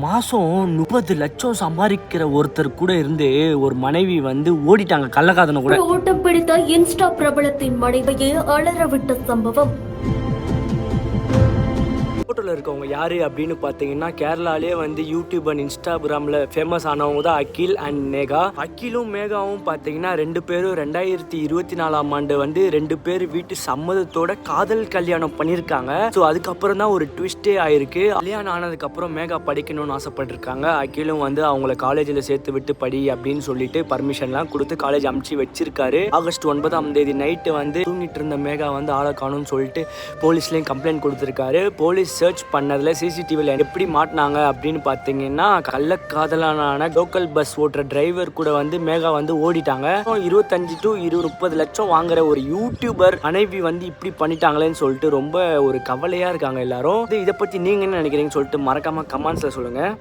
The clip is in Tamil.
மாசம் 30 லட்சம் சம்பாதிக்கிற ஒருத்தர் கூட இருந்து ஒரு மனைவி வந்து ஓடிட்டாங்க கள்ளக்காதன கூட. ஓட்டம் பிடித்த இன்ஸ்டா பிரபலத்தின் மனைவியை அலறவிட்ட சம்பவம். ஃபோட்டோவில் இருக்கவங்க யாரு அப்படின்னு பார்த்தீங்கன்னா கேரளாலே வந்து யூடியூப் அண்ட் இன்ஸ்டாகிராமில் ஃபேமஸ் ஆனவங்க தான் அகில் அண்ட் மேகா. அகிலும் மேகாவும் பார்த்தீங்கன்னா 2 பேரும் 2024ஆம் ஆண்டு வந்து 2 பேர் வீட்டு சம்மதத்தோட காதல் கல்யாணம் பண்ணியிருக்காங்க. ஸோ அதுக்கப்புறம் தான் ஒரு ட்விஸ்டே ஆயிருக்கு. கல்யாணம் ஆனதுக்கப்புறம் மேகா படிக்கணும்னு ஆசைப்பட்டிருக்காங்க. அகிலும் வந்து அவங்கள காலேஜில் சேர்த்து விட்டு படி அப்படின்னு சொல்லிட்டு பர்மிஷன்லாம் கொடுத்து காலேஜ் அமுச்சு வச்சிருக்காரு. ஆகஸ்ட் 9ஆம் தேதி நைட்டு வந்து தூங்கிட்டு இருந்த மேகா வந்து ஆளை காணும்னு சொல்லிட்டு போலீஸ்லேயும் கம்ப்ளைண்ட் கொடுத்துருக்காரு. போலீஸ் சர்ச் பண்ணதில் சிசிடிவியில் எப்படி மாட்டினாங்க அப்படின்னு பார்த்தீங்கன்னா கள்ளக்காதலான லோக்கல் பஸ் ஓட்டுற டிரைவர் கூட வந்து மேகா வந்து ஓடிட்டாங்க. 25 to 30 லட்சம் வாங்குற ஒரு யூடியூபர் மனைவி வந்து இப்படி பண்ணிட்டாங்களேன்னு சொல்லிட்டு ரொம்ப ஒரு கவலையாக இருக்காங்க எல்லாரும். இதை பற்றி நீங்கள் என்ன நினைக்கிறீங்கன்னு சொல்லிட்டு மறக்காமல் கமெண்ட்ஸில் சொல்லுங்கள்.